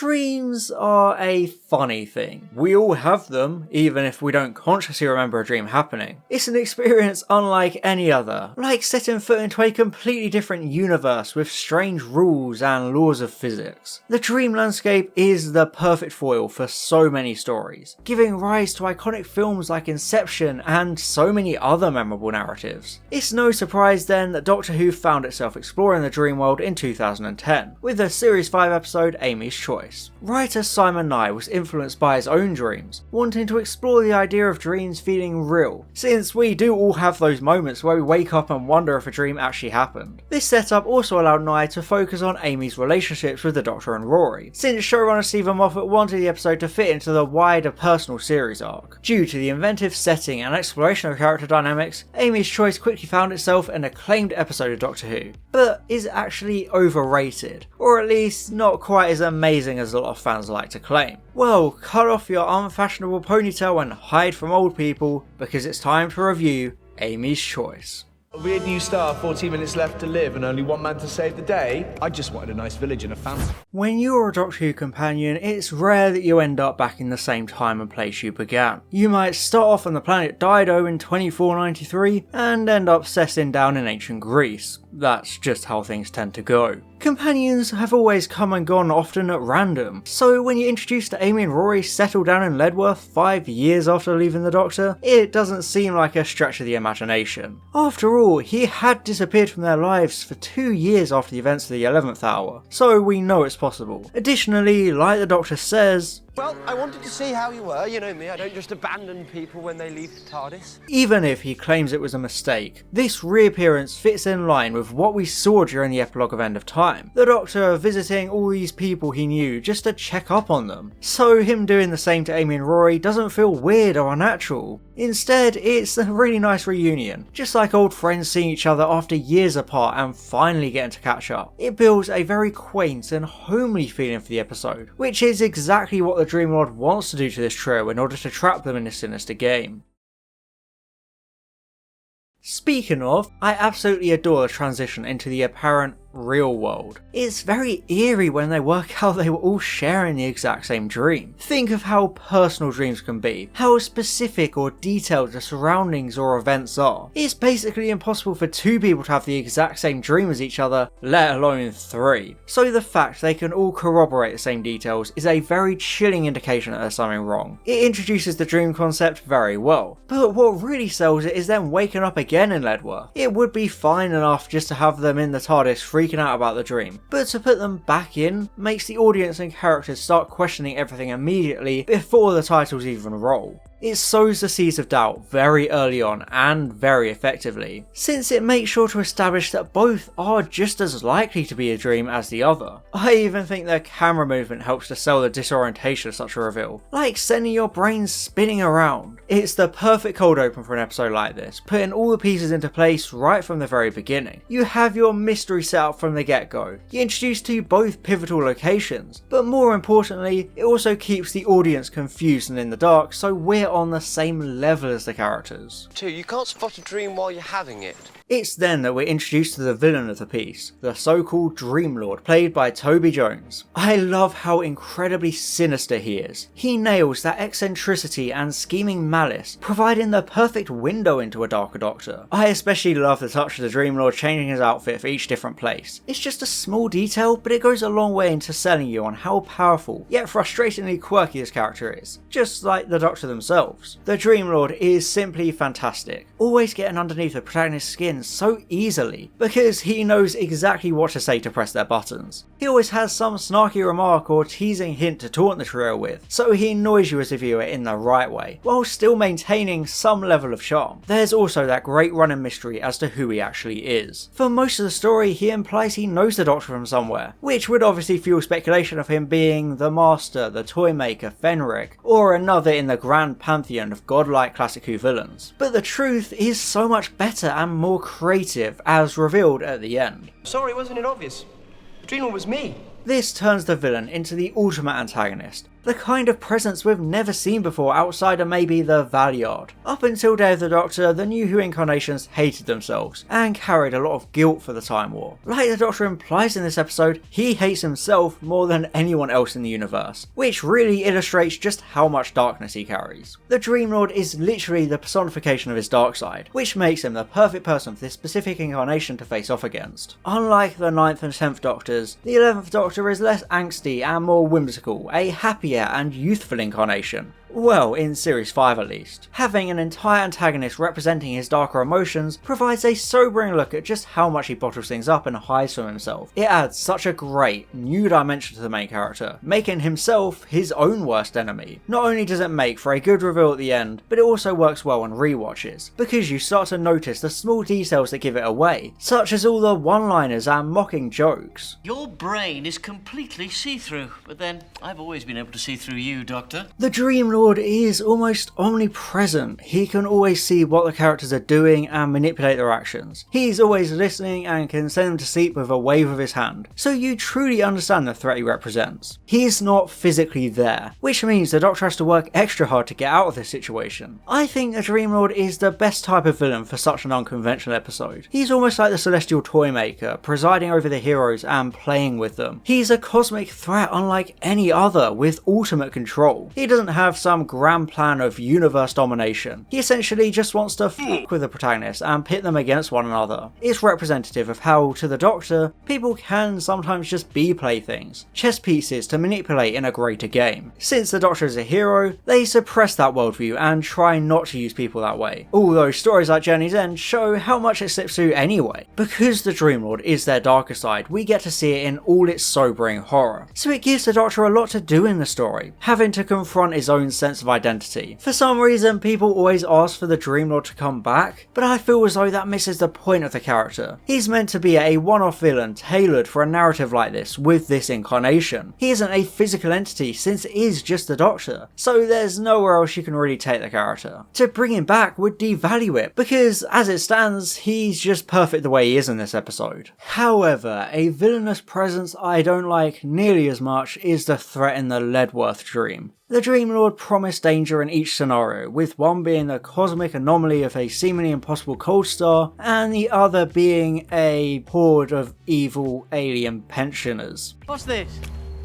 Dreams are a funny thing. We all have them, even if we don't consciously remember a dream happening. It's an experience unlike any other, like setting foot into a completely different universe with strange rules and laws of physics. The dream landscape is the perfect foil for so many stories, giving rise to iconic films like Inception and so many other memorable narratives. It's no surprise then that Doctor Who found itself exploring the dream world in 2010, with the Series 5 episode Amy's Choice. Writer Simon Nye was influenced by his own dreams, wanting to explore the idea of dreams feeling real, since we do all have those moments where we wake up and wonder if a dream actually happened. This setup also allowed Nye to focus on Amy's relationships with the Doctor and Rory, since showrunner Stephen Moffat wanted the episode to fit into the wider personal series arc. Due to the inventive setting and exploration of character dynamics, Amy's Choice quickly found itself an acclaimed episode of Doctor Who, but is actually overrated, or at least not quite as amazing as a lot of fans like to claim. Well, cut off your unfashionable ponytail and hide from old people, because it's time to review Amy's Choice. A weird new star, 14 minutes left to live and only one man to save the day? I just wanted a nice village and a fancy. When you're a Doctor Who companion, it's rare that you end up back in the same time and place you began. You might start off on the planet Dido in 2493 and end up settling down in ancient Greece. That's just how things tend to go. Companions have always come and gone, often at random, so when you're introduced to Amy and Rory settle down in Ledworth 5 years after leaving the Doctor, it doesn't seem like a stretch of the imagination. After all, he had disappeared from their lives for 2 years after the events of the 11th hour, so we know it's possible. Additionally, like the Doctor says, well, I wanted to see how you were. You know me, I don't just abandon people when they leave the TARDIS. Even if he claims it was a mistake, this reappearance fits in line with what we saw during the epilogue of End of Time. The Doctor visiting all these people he knew just to check up on them. So him doing the same to Amy and Rory doesn't feel weird or unnatural. Instead, it's a really nice reunion, just like old friends seeing each other after years apart and finally getting to catch up. It builds a very quaint and homely feeling for the episode, which is exactly what the Dream Lord wants to do to this trio in order to trap them in a sinister game. Speaking of, I absolutely adore the transition into the apparent real world. It's very eerie when they work out they were all sharing the exact same dream. Think of how personal dreams can be, how specific or detailed the surroundings or events are. It's basically impossible for 2 people to have the exact same dream as each other, let alone 3. So the fact they can all corroborate the same details is a very chilling indication that there's something wrong. It introduces the dream concept very well, but what really sells it is them waking up again in Ledworth. It would be fine enough just to have them in the TARDIS freaking out about the dream, but to put them back in makes the audience and characters start questioning everything immediately before the titles even roll. It sows the seeds of doubt very early on and very effectively, since it makes sure to establish that both are just as likely to be a dream as the other. I even think the camera movement helps to sell the disorientation of such a reveal, like sending your brain spinning around. It's the perfect cold open for an episode like this, putting all the pieces into place right from the very beginning. You have your mystery set up from the get-go, you're introduced to both pivotal locations, but more importantly, it also keeps the audience confused and in the dark, so we're on the same level as the characters. 2, you can't spot a dream while you're having it. It's then that we're introduced to the villain of the piece, the so-called Dream Lord, played by Toby Jones. I love how incredibly sinister he is. He nails that eccentricity and scheming malice, providing the perfect window into a darker Doctor. I especially love the touch of the Dream Lord changing his outfit for each different place. It's just a small detail, but it goes a long way into selling you on how powerful, yet frustratingly quirky this character is, just like the Doctor themselves. The Dream Lord is simply fantastic, always getting underneath the protagonist's skin so easily, because he knows exactly what to say to press their buttons. He always has some snarky remark or teasing hint to taunt the trio with, so he annoys you as a viewer in the right way, while still maintaining some level of charm. There's also that great running mystery as to who he actually is. For most of the story, he implies he knows the Doctor from somewhere, which would obviously fuel speculation of him being the Master, the Toymaker, Fenric, or another in the grand pantheon of godlike classic Who villains. But the truth is so much better and more creative, as revealed at the end. Sorry, wasn't it obvious? The Dream Lord was me. This turns the villain into the ultimate antagonist, the kind of presence we've never seen before outside of maybe the Valeyard. Up until Day of the Doctor, the New Who incarnations hated themselves and carried a lot of guilt for the Time War. Like the Doctor implies in this episode, he hates himself more than anyone else in the universe, which really illustrates just how much darkness he carries. The Dream Lord is literally the personification of his dark side, which makes him the perfect person for this specific incarnation to face off against. Unlike the 9th and 10th Doctors, the 11th Doctor is less angsty and more whimsical, a happier and youthful incarnation. Well, in Series 5 at least. Having an entire antagonist representing his darker emotions provides a sobering look at just how much he bottles things up and hides from himself. It adds such a great, new dimension to the main character, making himself his own worst enemy. Not only does it make for a good reveal at the end, but it also works well on rewatches, because you start to notice the small details that give it away, such as all the one-liners and mocking jokes. Your brain is completely see-through, but then I've always been able to see through you, Doctor. The Dream Lord is almost omnipresent. He can always see what the characters are doing and manipulate their actions. He's always listening and can send them to sleep with a wave of his hand, so you truly understand the threat he represents. He's not physically there, which means the Doctor has to work extra hard to get out of this situation. I think the Dream Lord is the best type of villain for such an unconventional episode. He's almost like the celestial toy maker, presiding over the heroes and playing with them. He's a cosmic threat unlike any other, with ultimate control. He doesn't have some grand plan of universe domination. He essentially just wants to fuck with the protagonist and pit them against one another. It's representative of how, to the Doctor, people can sometimes just be playthings, chess pieces to manipulate in a greater game. Since the Doctor is a hero, they suppress that worldview and try not to use people that way. Although stories like Journey's End show how much it slips through anyway. Because the Dream Lord is their darker side, we get to see it in all its sobering horror. So it gives the Doctor a lot to do in the story, having to confront his own sense of identity. For some reason, people always ask for the Dream Lord to come back, but I feel as though that misses the point of the character. He's meant to be a one-off villain tailored for a narrative like this with this incarnation. He isn't a physical entity since it is just the Doctor, so there's nowhere else you can really take the character. To bring him back would devalue it, because as it stands, he's just perfect the way he is in this episode. However, a villainous presence I don't like nearly as much is the threat in the Ledworth dream. The Dream Lord promised danger in each scenario, with one being the cosmic anomaly of a seemingly impossible cold star, and the other being a horde of evil alien pensioners. What's this?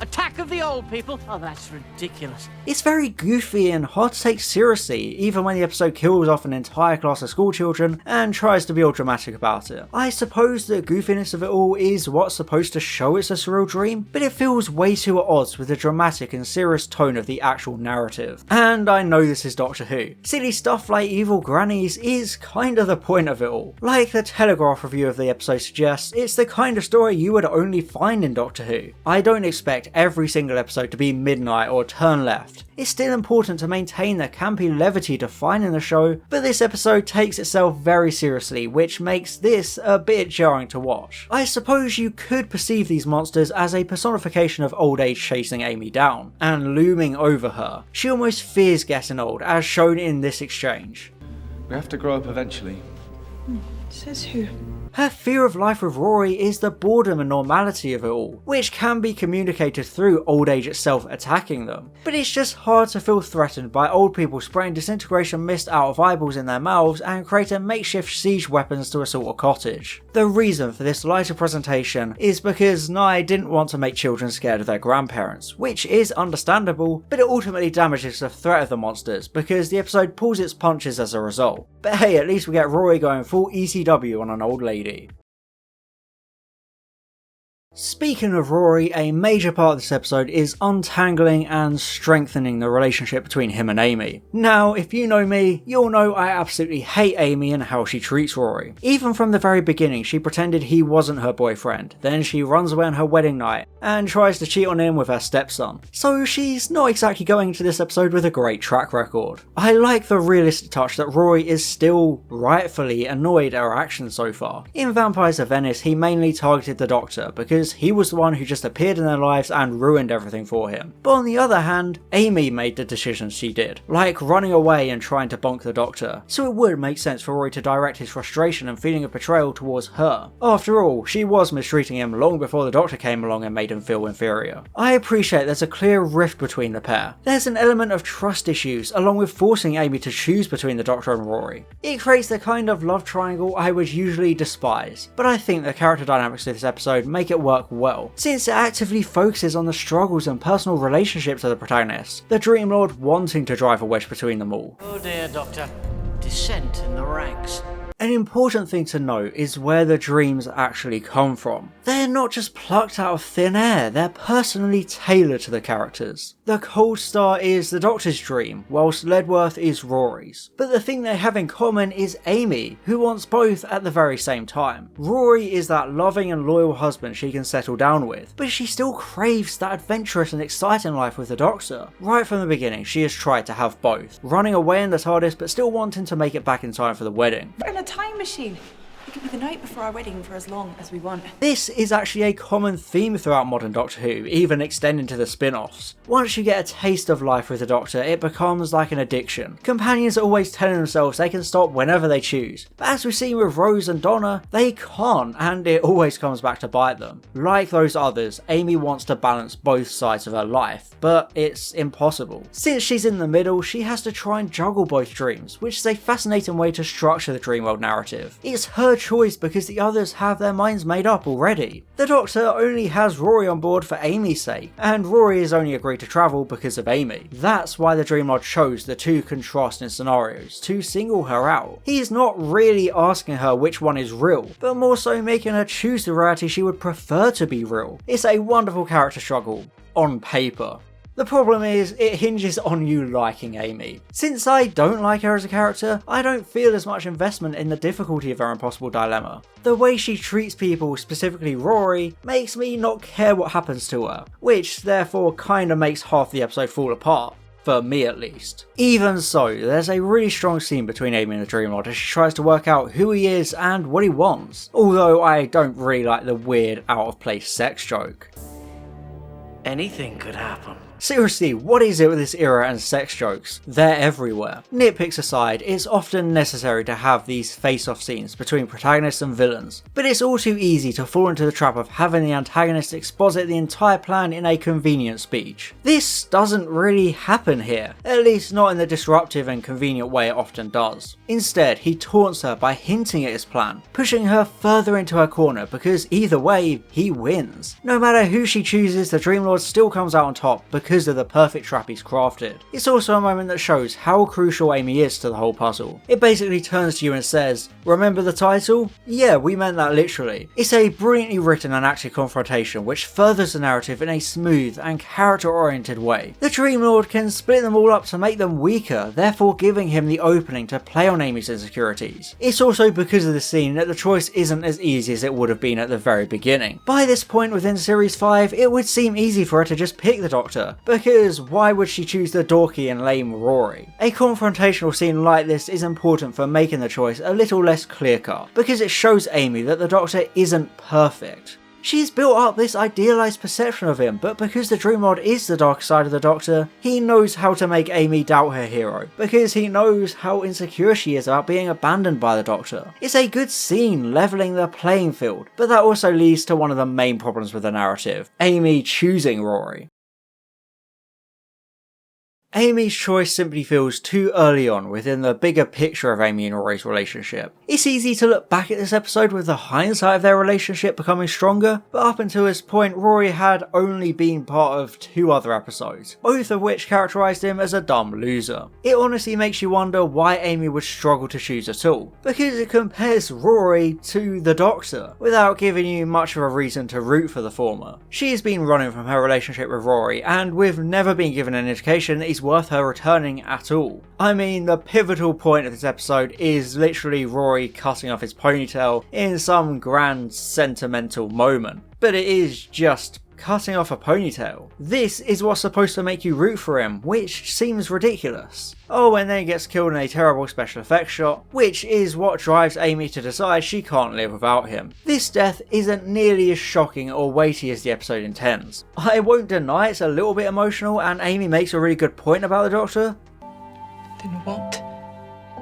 Attack of the old people? Oh, that's ridiculous. It's very goofy and hard to take seriously, even when the episode kills off an entire class of schoolchildren and tries to be all dramatic about it. I suppose the goofiness of it all is what's supposed to show it's a surreal dream, but it feels way too at odds with the dramatic and serious tone of the actual narrative. And I know this is Doctor Who. Silly stuff like evil grannies is kind of the point of it all. Like the Telegraph review of the episode suggests, it's the kind of story you would only find in Doctor Who. I don't expect every single episode to be midnight or turn left. It's still important to maintain the campy levity defining the show, but this episode takes itself very seriously, which makes this a bit jarring to watch. I suppose you could perceive these monsters as a personification of old age chasing Amy down, and looming over her. She almost fears getting old, as shown in this exchange. We have to grow up eventually. Says who? Her fear of life with Rory is the boredom and normality of it all, which can be communicated through old age itself attacking them. But it's just hard to feel threatened by old people spraying disintegration mist out of eyeballs in their mouths and creating makeshift siege weapons to assault a cottage. The reason for this lighter presentation is because Nye didn't want to make children scared of their grandparents, which is understandable, but it ultimately damages the threat of the monsters because the episode pulls its punches as a result. But hey, at least we get Rory going full ECW on an old lady. Speaking of Rory, a major part of this episode is untangling and strengthening the relationship between him and Amy. Now, if you know me, you'll know I absolutely hate Amy and how she treats Rory. Even from the very beginning, she pretended he wasn't her boyfriend, then she runs away on her wedding night and tries to cheat on him with her stepson. So she's not exactly going into this episode with a great track record. I like the realistic touch that Rory is still rightfully annoyed at her actions so far. In Vampires of Venice, he mainly targeted the Doctor because because he was the one who just appeared in their lives and ruined everything for him. But on the other hand, Amy made the decisions she did, like running away and trying to bonk the Doctor, so it would make sense for Rory to direct his frustration and feeling of betrayal towards her. After all, she was mistreating him long before the Doctor came along and made him feel inferior. I appreciate there's a clear rift between the pair. There's an element of trust issues, along with forcing Amy to choose between the Doctor and Rory. It creates the kind of love triangle I would usually despise, but I think the character dynamics of this episode make it work well, since it actively focuses on the struggles and personal relationships of the protagonists, the Dream Lord wanting to drive a wedge between them all. Oh dear, Doctor. Dissent in the ranks. An important thing to note is where the dreams actually come from. They're not just plucked out of thin air, they're personally tailored to the characters. The Cold Star is the Doctor's dream, whilst Ledworth is Rory's. But the thing they have in common is Amy, who wants both at the very same time. Rory is that loving and loyal husband she can settle down with, but she still craves that adventurous and exciting life with the Doctor. Right from the beginning, she has tried to have both, running away in the TARDIS but still wanting to make it back in time for the wedding. In a time machine. It could be the night before our wedding for as long as we want. This is actually a common theme throughout modern Doctor Who, even extending to the spin-offs. Once you get a taste of life with the Doctor, it becomes like an addiction. Companions are always telling themselves they can stop whenever they choose, but as we've seen with Rose and Donna, they can't, and it always comes back to bite them. Like those others, Amy wants to balance both sides of her life, but it's impossible. Since she's in the middle, she has to try and juggle both dreams, which is a fascinating way to structure the Dreamworld narrative. It's her choice because the others have their minds made up already. The Doctor only has Rory on board for Amy's sake, and Rory has only agreed to travel because of Amy. That's why the Dream Lord chose the two contrasting scenarios, to single her out. He's not really asking her which one is real, but more so making her choose the reality she would prefer to be real. It's a wonderful character struggle, on paper. The problem is, it hinges on you liking Amy. Since I don't like her as a character, I don't feel as much investment in the difficulty of her impossible dilemma. The way she treats people, specifically Rory, makes me not care what happens to her, which therefore kinda makes half the episode fall apart. For me at least. Even so, there's a really strong scene between Amy and the Dream Lord as she tries to work out who he is and what he wants. Although I don't really like the weird, out of place sex joke. Anything could happen. Seriously, what is it with this era and sex jokes? They're everywhere. Nitpicks aside, it's often necessary to have these face-off scenes between protagonists and villains, but it's all too easy to fall into the trap of having the antagonist exposit the entire plan in a convenient speech. This doesn't really happen here, at least not in the disruptive and convenient way it often does. Instead, he taunts her by hinting at his plan, pushing her further into her corner because either way, he wins. No matter who she chooses, the Dream Lord still comes out on top because of the perfect trap he's crafted. It's also a moment that shows how crucial Amy is to the whole puzzle. It basically turns to you and says, "Remember the title? Yeah, we meant that literally." It's a brilliantly written and acted confrontation which furthers the narrative in a smooth and character-oriented way. The Dream Lord can split them all up to make them weaker, therefore giving him the opening to play on Amy's insecurities. It's also because of the scene that the choice isn't as easy as it would have been at the very beginning. By this point within Series 5, it would seem easy for her to just pick the Doctor, because why would she choose the dorky and lame Rory? A confrontational scene like this is important for making the choice a little less clear-cut, because it shows Amy that the Doctor isn't perfect. She's built up this idealised perception of him, but because the Dream Lord is the dark side of the Doctor, he knows how to make Amy doubt her hero, because he knows how insecure she is about being abandoned by the Doctor. It's a good scene levelling the playing field, but that also leads to one of the main problems with the narrative, Amy choosing Rory. Amy's choice simply feels too early on within the bigger picture of Amy and Rory's relationship. It's easy to look back at this episode with the hindsight of their relationship becoming stronger, but up until this point Rory had only been part of 2 other episodes, both of which characterised him as a dumb loser. It honestly makes you wonder why Amy would struggle to choose at all, because it compares Rory to the Doctor, without giving you much of a reason to root for the former. She's been running from her relationship with Rory, and we've never been given an indication that he's worth her returning at all. I mean, the pivotal point of this episode is literally Rory cutting off his ponytail in some grand sentimental moment, but it is just cutting off a ponytail. This is what's supposed to make you root for him, which seems ridiculous. Oh, and then he gets killed in a terrible special effects shot, which is what drives Amy to decide she can't live without him. This death isn't nearly as shocking or weighty as the episode intends. I won't deny it's a little bit emotional, and Amy makes a really good point about the Doctor. Then what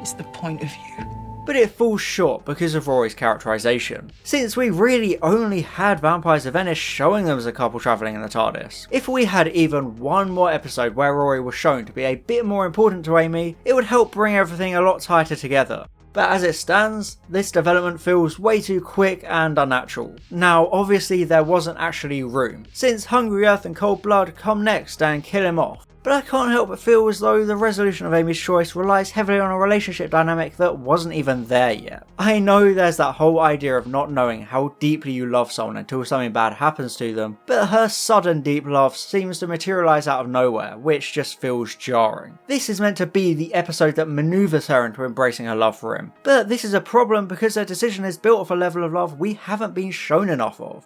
is the point of you? But it falls short because of Rory's characterisation, since we really only had Vampires of Venice showing them as a couple travelling in the TARDIS. If we had even one more episode where Rory was shown to be a bit more important to Amy, it would help bring everything a lot tighter together. But as it stands, this development feels way too quick and unnatural. Now obviously there wasn't actually room, since Hungry Earth and Cold Blood come next and kill him off. But I can't help but feel as though the resolution of Amy's choice relies heavily on a relationship dynamic that wasn't even there yet. I know there's that whole idea of not knowing how deeply you love someone until something bad happens to them, but her sudden deep love seems to materialise out of nowhere, which just feels jarring. This is meant to be the episode that manoeuvres her into embracing her love for him, but this is a problem because her decision is built off a level of love we haven't been shown enough of.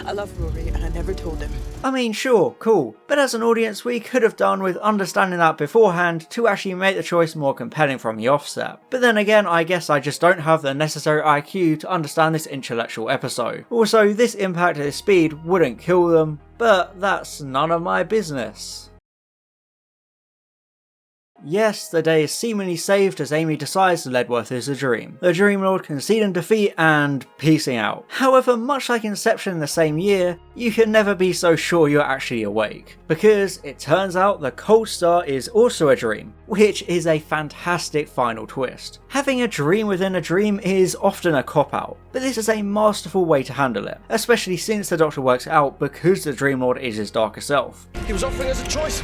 I love Rory and I never told him. I mean, sure, cool, but as an audience we could have done with understanding that beforehand to actually make the choice more compelling from the offset. But then again, I guess I just don't have the necessary IQ to understand this intellectual episode. Also, this impact at this speed wouldn't kill them, but that's none of my business. Yes, the day is seemingly saved as Amy decides Ledworth is a dream. The Dream Lord conceding defeat and peacing out. However, much like Inception in the same year, you can never be so sure you're actually awake. Because it turns out the Cold Star is also a dream, which is a fantastic final twist. Having a dream within a dream is often a cop-out, but this is a masterful way to handle it, especially since the Doctor works out because the Dream Lord is his darker self. He was offering us a choice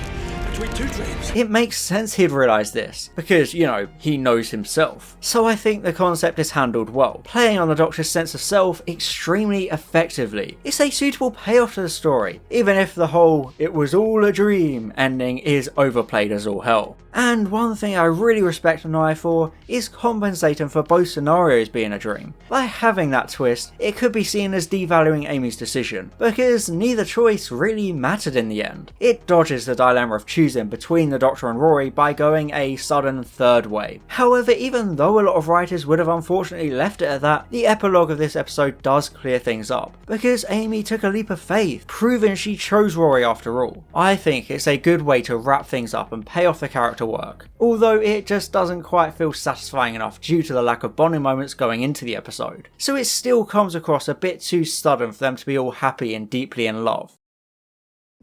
between two dreams. It makes sense he'd realise this, because, you know, he knows himself. So I think the concept is handled well, playing on the Doctor's sense of self extremely effectively. It's a suitable payoff to the story, even if the whole "it was all a dream" ending is overplayed as all hell. And one thing I really respect an eye for is compensating for both scenarios being a dream. By having that twist, it could be seen as devaluing Amy's decision, because neither choice really mattered in the end. It dodges the dilemma of choosing between the Doctor and Rory by going a sudden third way. However, even though a lot of writers would have unfortunately left it at that, the epilogue of this episode does clear things up, because Amy took a leap of faith, proving she chose Rory after all. I think it's a good way to wrap things up and pay off the character work, although it just doesn't quite feel satisfying enough due to the lack of bonding moments going into the episode. So it still comes across a bit too sudden for them to be all happy and deeply in love.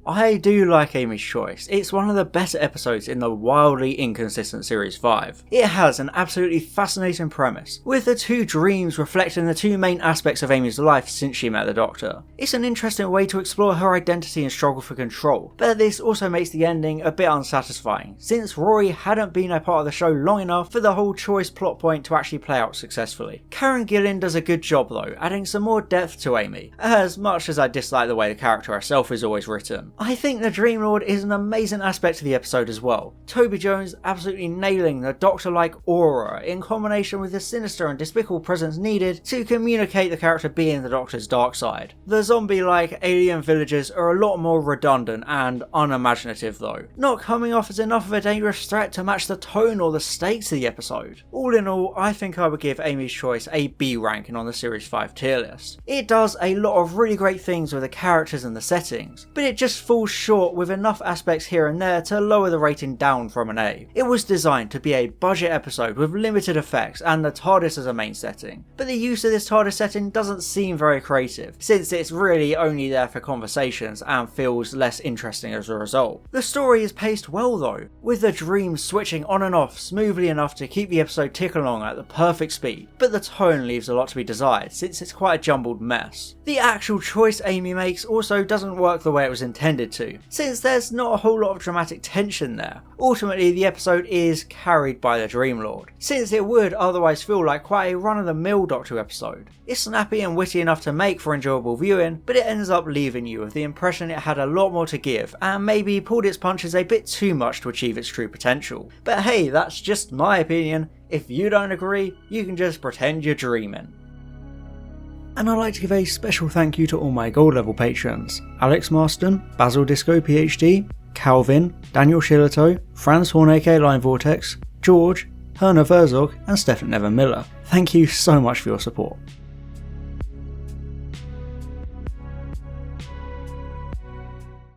I do like Amy's choice. It's one of the better episodes in the wildly inconsistent Series 5. It has an absolutely fascinating premise, with the two dreams reflecting the two main aspects of Amy's life since she met the Doctor. It's an interesting way to explore her identity and struggle for control, but this also makes the ending a bit unsatisfying, since Rory hadn't been a part of the show long enough for the whole choice plot point to actually play out successfully. Karen Gillan does a good job though, adding some more depth to Amy, as much as I dislike the way the character herself is always written. I think the Dream Lord is an amazing aspect to the episode as well. Toby Jones absolutely nailing the Doctor-like aura in combination with the sinister and despicable presence needed to communicate the character being the Doctor's dark side. The zombie-like alien villagers are a lot more redundant and unimaginative though, not coming off as enough of a dangerous threat to match the tone or the stakes of the episode. All in all, I think I would give Amy's choice a B ranking on the Series 5 tier list. It does a lot of really great things with the characters and the settings, but it just falls short with enough aspects here and there to lower the rating down from an A. It was designed to be a budget episode with limited effects and the TARDIS as a main setting, but the use of this TARDIS setting doesn't seem very creative, since it's really only there for conversations and feels less interesting as a result. The story is paced well though, with the dreams switching on and off smoothly enough to keep the episode ticking along at the perfect speed, but the tone leaves a lot to be desired since it's quite a jumbled mess. The actual choice Amy makes also doesn't work the way it was intended to, since there's not a whole lot of dramatic tension there. Ultimately, the episode is carried by the Dream Lord, since it would otherwise feel like quite a run-of-the-mill Doctor episode. It's snappy and witty enough to make for enjoyable viewing, but it ends up leaving you with the impression it had a lot more to give, and maybe pulled its punches a bit too much to achieve its true potential. But hey, that's just my opinion. If you don't agree, you can just pretend you're dreaming. And I'd like to give a special thank you to all my gold level patrons: Alex Marston, Basil Disco PhD, Calvin, Daniel Shillito, Franz Horn aka Line Vortex, George, Herna Verzog and Stefan Never Miller. Thank you so much for your support.